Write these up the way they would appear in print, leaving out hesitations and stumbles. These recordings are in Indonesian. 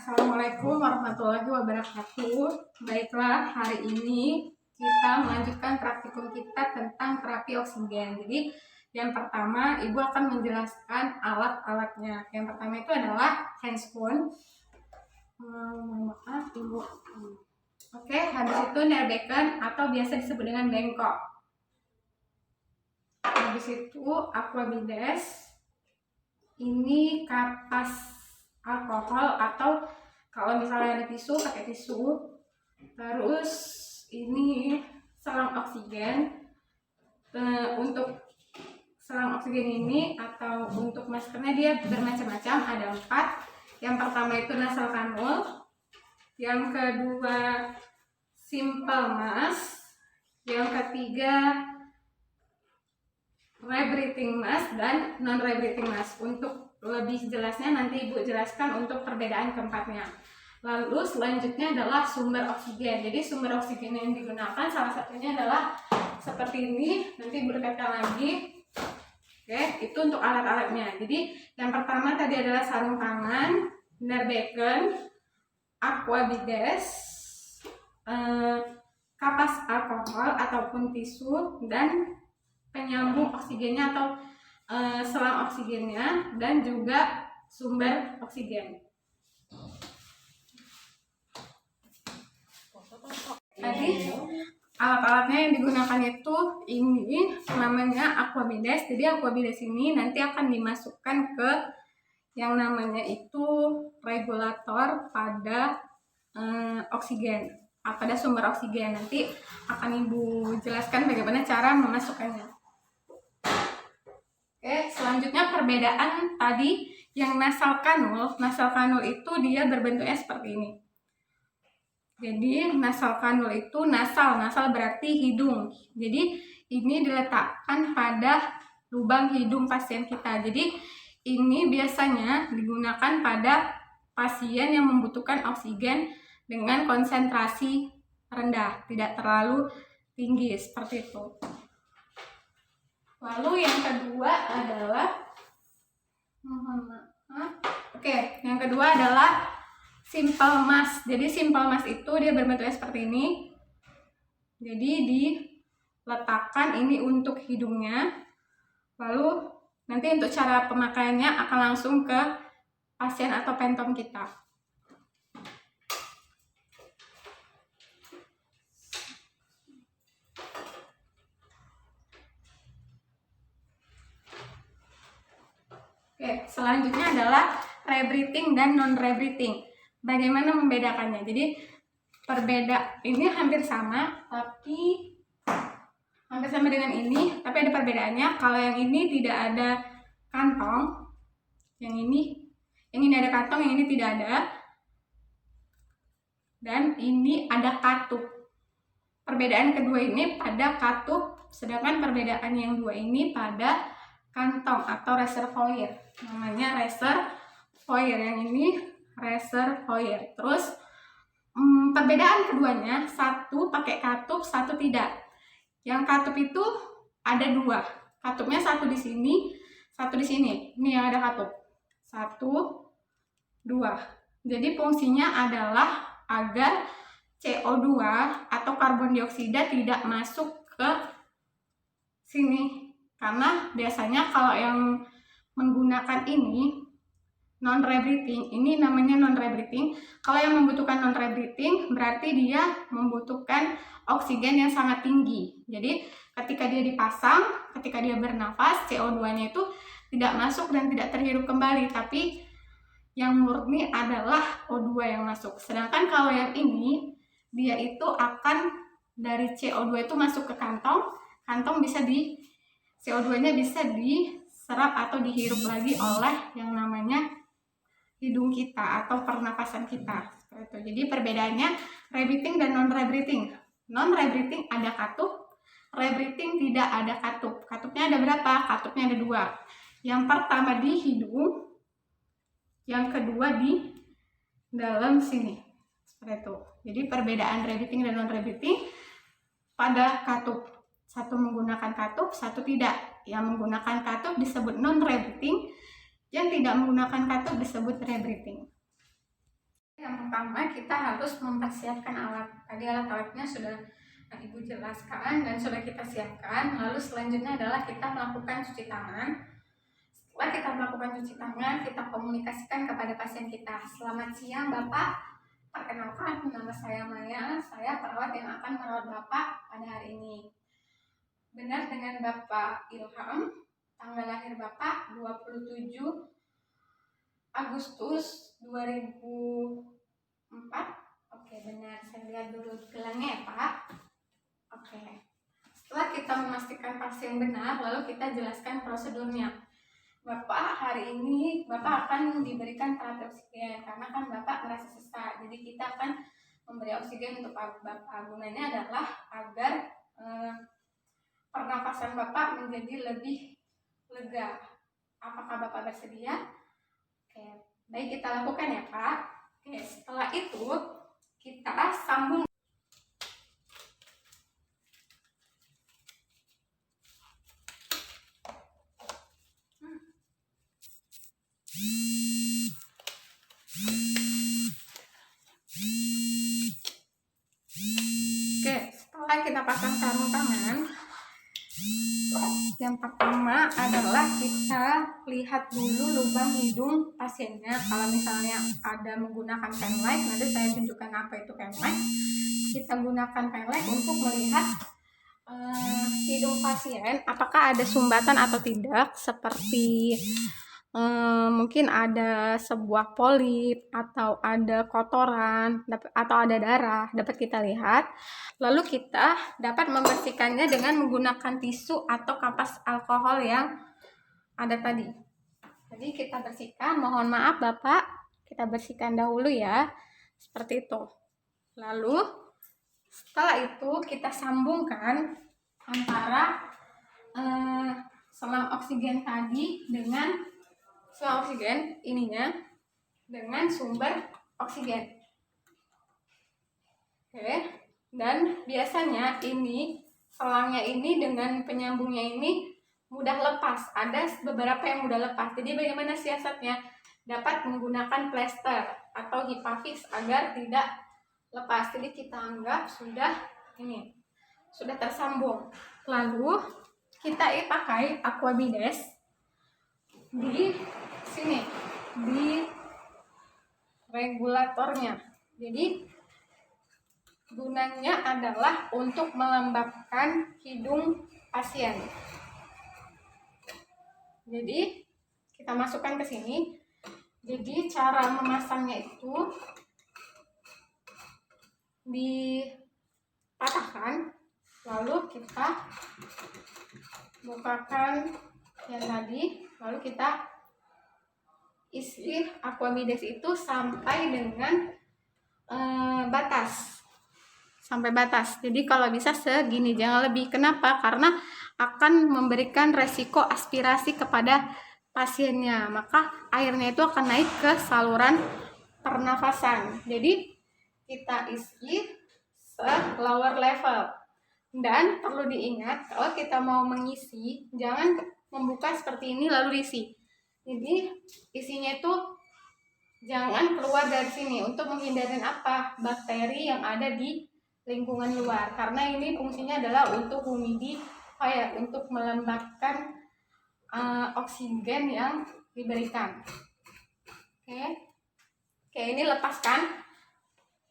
Assalamualaikum warahmatullahi wabarakatuh. Baiklah, hari ini kita melanjutkan praktikum kita tentang terapi oksigen. Jadi, yang pertama Ibu akan menjelaskan alat-alatnya. Yang pertama itu adalah handphone. Maaf, Ibu. Oke, habis itu nail beacon atau biasa disebut dengan bengkok. Habis itu aquabides. Ini kapas alkohol atau kalau misalnya ada tisu pakai tisu. Terus ini selang oksigen. Untuk selang oksigen ini atau untuk maskernya dia bermacam-macam, ada 4. Yang pertama itu nasal kanul, yang kedua simple mask, yang ketiga rebreathing mask dan non rebreathing mask. Untuk lebih jelasnya nanti Ibu jelaskan untuk perbedaan keempatnya. Lalu selanjutnya adalah sumber oksigen. Jadi sumber oksigen yang digunakan salah satunya adalah seperti ini. Nanti Ibu dekatkan lagi. Oke, itu untuk alat-alatnya. Jadi yang pertama tadi adalah sarung tangan, nail beacon, aquabides, kapas alkohol ataupun tisu, dan penyambung oksigennya atau selang oksigennya, dan juga sumber oksigen. Tadi alat-alatnya yang digunakan itu ini namanya aquabides. Jadi aquabides ini nanti akan dimasukkan ke yang namanya itu regulator pada oksigen, pada sumber oksigen. Nanti akan Ibu jelaskan bagaimana cara memasukkannya. Oke, selanjutnya perbedaan tadi yang nasal kanul. Nasal kanul itu dia berbentuknya seperti ini. Jadi nasal kanul itu nasal berarti hidung. Jadi ini diletakkan pada lubang hidung pasien kita. Jadi ini biasanya digunakan pada pasien yang membutuhkan oksigen dengan konsentrasi rendah, tidak terlalu tinggi seperti itu. Lalu yang kedua adalah yang kedua adalah simple mask. Jadi simple mask itu dia berbentuknya seperti ini. Jadi diletakkan ini untuk hidungnya. Lalu nanti untuk cara pemakaiannya akan langsung ke pasien atau pentom kita. Oke, selanjutnya adalah rebreathing dan non rebreathing. Bagaimana membedakannya? Jadi ini hampir sama, tapi hampir sama dengan ini, tapi ada perbedaannya. Kalau yang ini tidak ada kantong, yang ini ada kantong, yang ini tidak ada, dan ini ada katup. Perbedaan kedua ini pada katup, sedangkan perbedaan yang dua ini pada kantong atau reservoir. Namanya reservoir, yang ini reservoir. Terus perbedaan keduanya, satu pakai katup, satu tidak. Yang katup itu ada 2. Katupnya satu di sini, satu di sini. Ini yang ada katup. 1, 2. Jadi fungsinya adalah agar CO2 atau karbon dioksida tidak masuk ke sini. Karena biasanya kalau yang menggunakan ini non rebreathing, ini namanya non rebreathing. Kalau yang membutuhkan non rebreathing berarti dia membutuhkan oksigen yang sangat tinggi. Jadi ketika dia dipasang, ketika dia bernafas, CO2-nya itu tidak masuk dan tidak terhirup kembali, tapi yang murni adalah O2 yang masuk. Sedangkan kalau yang ini dia itu akan dari CO2 itu masuk ke kantong, kantong bisa CO2-nya bisa diserap atau dihirup lagi oleh yang namanya hidung kita atau pernapasan kita. Seperti itu. Jadi perbedaannya rebreathing dan non rebreathing. Non rebreathing ada katup, rebreathing tidak ada katup. Katupnya ada berapa? Katupnya ada 2. Yang pertama di hidung, yang kedua di dalam sini. Seperti itu. Jadi perbedaan rebreathing dan non rebreathing pada katup. Satu menggunakan katup, satu tidak. Yang menggunakan katup disebut non rebreathing, yang tidak menggunakan katup disebut rebreathing. pertama kita harus mempersiapkan alat. Tadi alat-alatnya sudah Ibu jelaskan dan sudah kita siapkan. Lalu selanjutnya adalah kita melakukan cuci tangan. Setelah kita melakukan cuci tangan, kita komunikasikan kepada pasien kita. Selamat siang Bapak, perkenalkan nama saya Maya, saya perawat yang akan merawat Bapak pada hari ini. Benar dengan Bapak Ilham, tanggal lahir Bapak 27 Agustus 2004. Oke, benar. Saya lihat dulu gelangnya ya Pak. Oke. Setelah kita memastikan pasien benar, lalu kita jelaskan prosedurnya. Bapak, hari ini Bapak akan diberikan terapi oksigen karena kan Bapak merasa sesak. Jadi kita akan memberi oksigen untuk Bapak. Gunanya adalah agar pernafasan Bapak menjadi lebih lega. Apakah Bapak bersedia? Oke, baik, kita lakukan ya Pak. Oke, setelah itu kita sambung. Oke, setelah kita pasang sarung tangan, yang pertama adalah kita lihat dulu lubang hidung pasiennya. Kalau misalnya ada menggunakan penlight, nanti saya tunjukkan apa itu penlight. Kita gunakan penlight untuk melihat hidung pasien apakah ada sumbatan atau tidak, seperti mungkin ada sebuah polip atau ada kotoran atau ada darah, dapat kita lihat. Lalu kita dapat membersihkannya dengan menggunakan tisu atau kapas alkohol yang ada tadi. Jadi kita bersihkan, mohon maaf Bapak, kita bersihkan dahulu ya, seperti itu. Lalu setelah itu kita sambungkan antara selang oksigen tadi dengan selang oksigen ininya dengan sumber oksigen. Oke, dan biasanya ini selangnya ini dengan penyambungnya ini mudah lepas. Ada beberapa yang mudah lepas. Jadi bagaimana siasatnya? Dapat menggunakan plester atau hipafix agar tidak lepas. Jadi kita anggap sudah tersambung. Lalu kita pakai aquabides di sini, di regulatornya. Jadi gunanya adalah untuk melembabkan hidung pasien. Jadi kita masukkan ke sini. Jadi cara memasangnya itu dipatahkan, lalu kita bukakan yang tadi, lalu kita isi aquabides itu sampai dengan batas. Sampai batas. Jadi kalau bisa segini, jangan lebih. Kenapa? Karena akan memberikan resiko aspirasi kepada pasiennya. Maka airnya itu akan naik ke saluran pernafasan. Jadi kita isi lower level. Dan perlu diingat, kalau kita mau mengisi, jangan membuka seperti ini lalu diisi. Jadi isinya itu jangan keluar dari sini untuk menghindari apa? Bakteri yang ada di lingkungan luar. Karena ini fungsinya adalah untuk humidifier, untuk melembabkan oksigen yang diberikan. Oke, ini lepaskan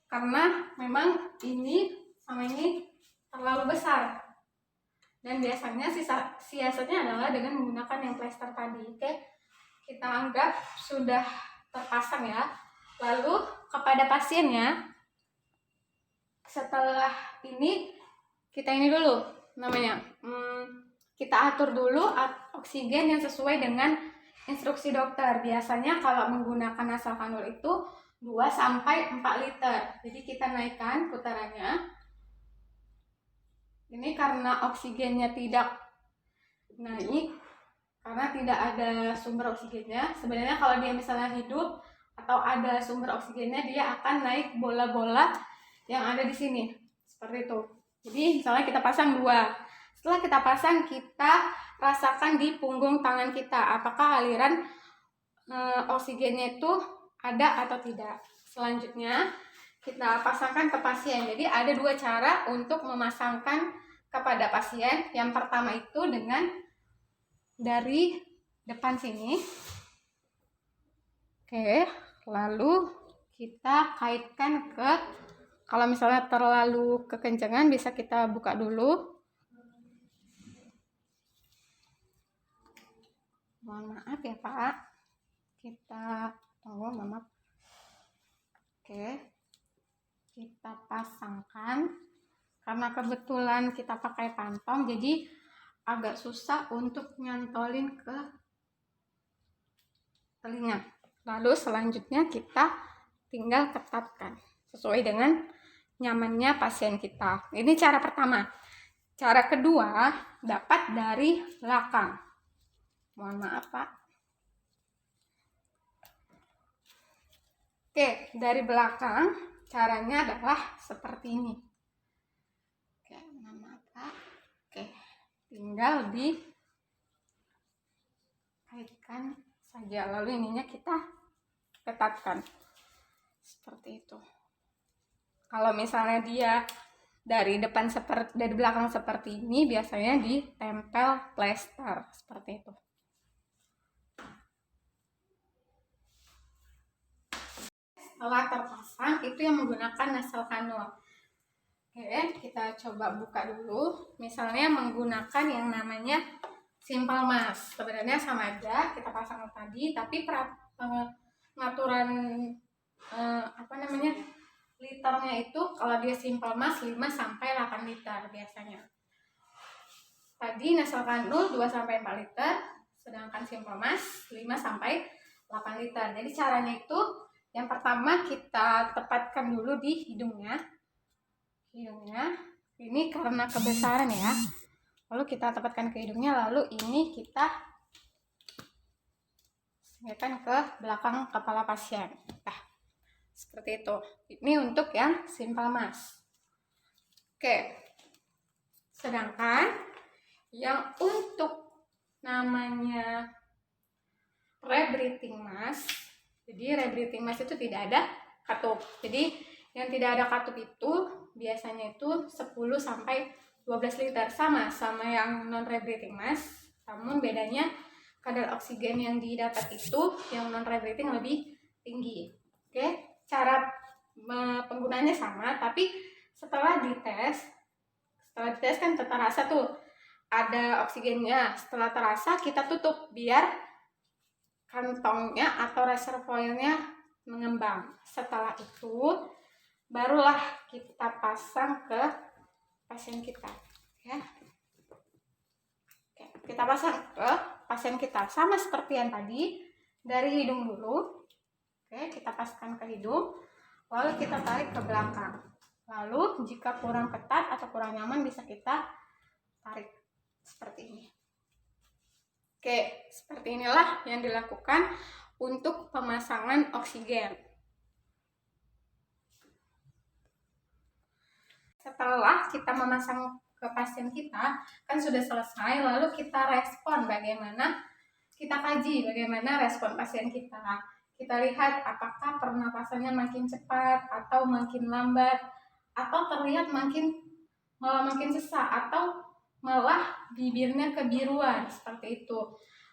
karena memang ini sama ini terlalu besar. Dan biasanya siasatnya adalah dengan menggunakan yang plester tadi. Oke, kita anggap sudah terpasang ya. Lalu kepada pasiennya, setelah ini kita ini dulu namanya kita atur dulu oksigen yang sesuai dengan instruksi dokter. Biasanya kalau menggunakan nasal kanul itu 2-4 liter. Jadi kita naikkan putarannya. Ini karena oksigennya tidak naik, karena tidak ada sumber oksigennya. Sebenarnya kalau dia misalnya hidup atau ada sumber oksigennya, dia akan naik bola-bola yang ada di sini, seperti itu. Jadi misalnya kita pasang 2. Setelah kita pasang, kita rasakan di punggung tangan kita apakah aliran oksigennya itu ada atau tidak. selanjutnya kita pasangkan ke pasien. Jadi ada 2 cara untuk memasangkan kepada pasien. Yang pertama itu dengan dari depan sini. Oke, lalu kita kaitkan ke, kalau misalnya terlalu kekencangan bisa kita buka dulu. Mohon maaf ya Pak, kita tunggu, maaf. Oke, kita pasangkan. Karena kebetulan kita pakai pantong, jadi agak susah untuk nyantolin ke telinga. Lalu selanjutnya kita tinggal ketatkan sesuai dengan nyamannya pasien kita. Ini cara pertama. Cara kedua dapat dari belakang. Mohon maaf Pak. Oke, dari belakang caranya adalah seperti ini. Oke, mohon maaf Pak. Oke, tinggal dikaitkan saja, lalu ininya kita ketatkan seperti itu. Kalau misalnya dia dari belakang seperti ini, biasanya ditempel plester seperti itu. Setelah terpasang itu yang menggunakan nasal kanul. Oke, kita coba buka dulu. Misalnya menggunakan yang namanya Simple Mask. Sebenarnya sama aja, kita pasang tadi, tapi pengaturan liternya itu kalau dia Simple Mask 5 sampai 8 liter biasanya. Tadi nasal kanul 2 sampai 4 liter, sedangkan Simple Mask 5 sampai 8 liter. Jadi caranya itu yang pertama kita tepatkan dulu di hidungnya. Ini karena kebesaran ya. Lalu kita tepatkan ke hidungnya, lalu ini kita singkirkan ke belakang kepala pasien. Nah, seperti itu. Ini untuk yang Simple Mask. Oke. Sedangkan yang untuk namanya rebreathing mask. Jadi rebreathing mask itu tidak ada katup. Jadi yang tidak ada katup itu biasanya itu 10 sampai 12 liter, sama yang non rebreathing mask. Namun bedanya kadar oksigen yang didapat itu yang non rebreathing lebih tinggi. Oke, cara penggunaannya sama, tapi setelah dites kan terasa tuh ada oksigennya. Setelah terasa kita tutup biar kantongnya atau reservoirnya mengembang. Setelah itu barulah kita pasang ke pasien kita ya. Oke, kita pasang ke pasien kita sama seperti yang tadi, dari hidung dulu. Oke, kita pasangkan ke hidung, lalu kita tarik ke belakang. Lalu jika kurang ketat atau kurang nyaman bisa kita tarik seperti ini. Oke, seperti inilah yang dilakukan untuk pemasangan oksigen. Setelah kita memasang ke pasien kita, kan sudah selesai, lalu kita respon bagaimana, kita kaji bagaimana respon pasien kita. Kita lihat apakah pernapasannya makin cepat atau makin lambat, atau terlihat malah makin sesak, atau malah bibirnya kebiruan seperti itu,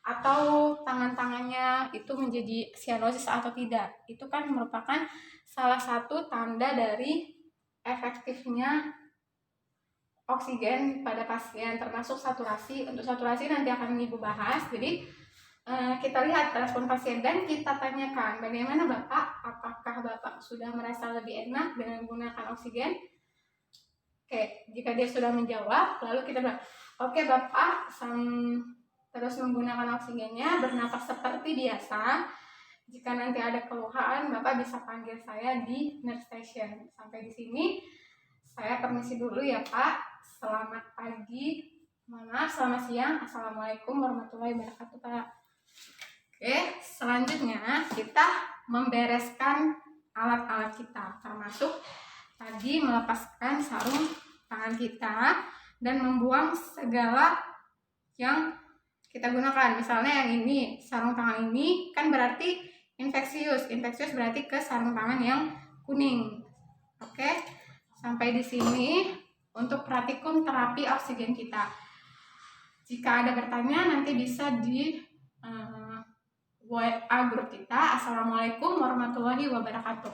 atau tangan-tangannya itu menjadi sianosis atau tidak. Itu kan merupakan salah satu tanda dari efektifnya oksigen pada pasien, termasuk saturasi. Untuk saturasi nanti akan Ibu bahas. Jadi kita lihat respon pasien dan kita tanyakan, bagaimana Bapak? Apakah Bapak sudah merasa lebih enak dengan menggunakan oksigen? Oke, jika dia sudah menjawab, lalu kita bilang, oke Bapak, terus menggunakan oksigennya, bernapas seperti biasa. Jika nanti ada keluhan, Bapak bisa panggil saya di nurse station. Sampai di sini, saya permisi dulu ya Pak. Selamat pagi, maaf, selamat siang. Assalamualaikum warahmatullahi wabarakatuh Pak. Oke, selanjutnya kita membereskan alat-alat kita, termasuk tadi melepaskan sarung tangan kita dan membuang segala yang kita gunakan. Misalnya yang ini, sarung tangan ini kan berarti infeksius. Infeksius berarti ke sarung tangan yang kuning. Oke, sampai di sini untuk praktikum terapi oksigen kita. Jika ada bertanya nanti bisa di WA grup kita. Assalamualaikum warahmatullahi wabarakatuh.